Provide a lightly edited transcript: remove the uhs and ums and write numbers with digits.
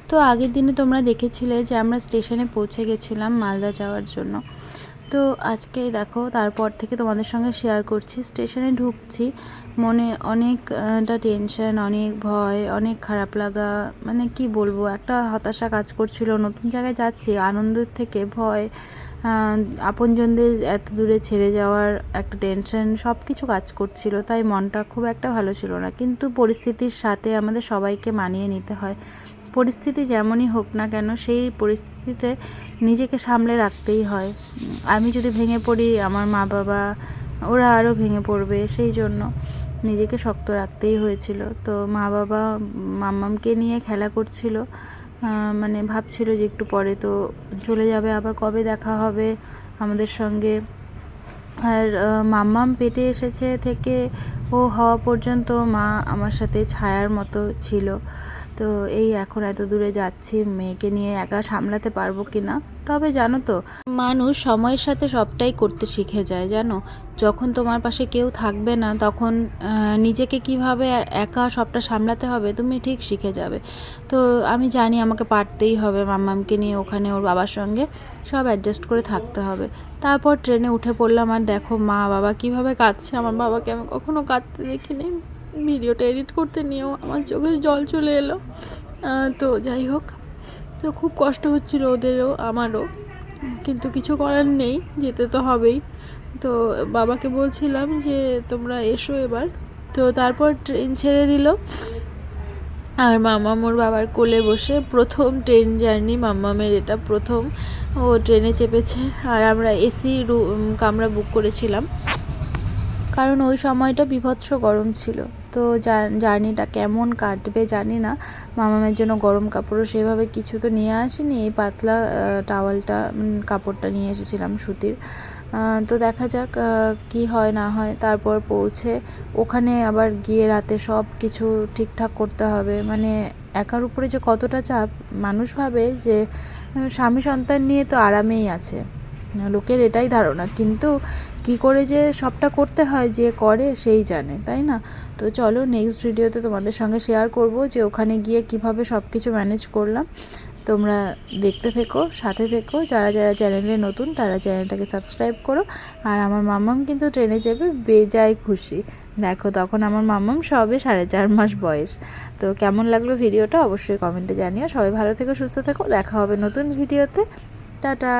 তো আগের দিনে তোমরা দেখেছিলে যে আমরা স্টেশনে পৌঁছে গেছিলাম মালদা যাওয়ার জন্য। তো আজকে দেখো তারপর থেকে তোমাদের সঙ্গে শেয়ার করছি। স্টেশনে ঢুকছি, মনে অনেকটা টেনশন, অনেক ভয়, অনেক খারাপ লাগা, মানে কি বলবো, একটা হতাশা কাজ করছিল। নতুন জায়গায় যাচ্ছি, আনন্দের থেকে ভয়, আপনজনদের এত দূরে ছেড়ে যাওয়ার একটা টেনশন, সব কিছু কাজ করছিল। তাই মনটা খুব একটা ভালো ছিল না, কিন্তু পরিস্থিতির সাথে আমাদের সবাইকে মানিয়ে নিতে হয়। পরিস্থিতি যেমনই হোক না কেন, সেই পরিস্থিতিতে নিজেকে সামলে রাখতেই হয়। আমি যদি ভেঙে পড়ি, আমার মা বাবা ওরা আরও ভেঙে পড়বে, সেই জন্য নিজেকে শক্ত রাখতেই হয়েছিল। তো মা বাবা মাম্মামকে নিয়ে খেলা করছিল, মানে ভাবছিল যে একটু পরে তো চলে যাবে, আবার কবে দেখা হবে আমাদের সঙ্গে। আর মাম্মাম পেটে এসেছে থেকে ও হওয়া পর্যন্ত মা আমার সাথে ছায়ার মতো ছিল। তো এই এখন এত দূরে যাচ্ছি, মেয়েকে নিয়ে একা সামলাতে পারবো কি না। তবে জানো তো, মানুষ সময়ের সাথে সবটাই করতে শিখে যায়। জানো, যখন তোমার পাশে কেউ থাকবে না, তখন নিজেকে কিভাবে একা সবটা সামলাতে হবে তুমি ঠিক শিখে যাবে। তো আমি জানি আমাকে পারতেই হবে, মাম্মামকে নিয়ে ওখানে ওর বাবার সঙ্গে সব অ্যাডজাস্ট করে থাকতে হবে। তারপর ট্রেনে উঠে পড়লাম, আর দেখো মা বাবা কিভাবে কাঁদছে। আমার বাবাকে আমি কখনো কাঁদতে দেখিনি, ভিডিওটা এডিট করতে নিয়েও আমার চোখে জল চলে এলো। তো যাই হোক, তো খুব কষ্ট হচ্ছিল ওদেরও আমারও, কিন্তু কিছু করার নেই, যেতে তো হবেই। তো বাবাকে বলছিলাম যে তোমরা এসো এবার। তো তারপর ট্রেন ছেড়ে দিল, আর মাম্মাম ওর বাবার কোলে বসে, প্রথম ট্রেন জার্নি মাম্মামের, এটা প্রথম ও ট্রেনে চেপেছে। আর আমরা এসি কামরা বুক করেছিলাম, কারণ ওই সময়টা বীভৎস গরম ছিল। তো জার্নিটা কেমন কাটবে জানি না। মামামের জন্য গরম কাপড়ও সেভাবে কিছু তো নিয়ে আসিনি, এই পাতলা টাওয়ালটা, কাপড়টা নিয়ে এসেছিলাম সুতির। তো দেখা যাক কি হয় না হয়। তারপর পৌঁছে ওখানে আবার গিয়ে রাতে সব কিছু ঠিকঠাক করতে হবে। মানে একার উপরে যে কতটা চাপ, মানুষ ভাবে যে স্বামী সন্তান নিয়ে তো আরামেই আছে, লোকের এটাই ধারণা, কিন্তু কি করে যে সবটা করতে হয়, যে করে সেই জানে, তাই না? তো চলো নেক্সট ভিডিওতে তোমাদের সঙ্গে শেয়ার করব যে ওখানে গিয়ে কিভাবে সব কিছু ম্যানেজ করলাম। তোমরা দেখতে থেকো, সাথে থেকো। যারা যারা চ্যানেলে নতুন তারা চ্যানেলটাকে সাবস্ক্রাইব করো। আর আমার মাম্মাম কিন্তু ট্রেনে চেপে বেজায় খুশি। দেখো, তখন আমার মাম্মাম সবে 4.5 মাস বয়স। তো কেমন লাগলো ভিডিওটা অবশ্যই কমেন্টে জানিও। সবাই ভালো থেকো, সুস্থ থেকো, দেখা হবে নতুন ভিডিওতে। টাটা।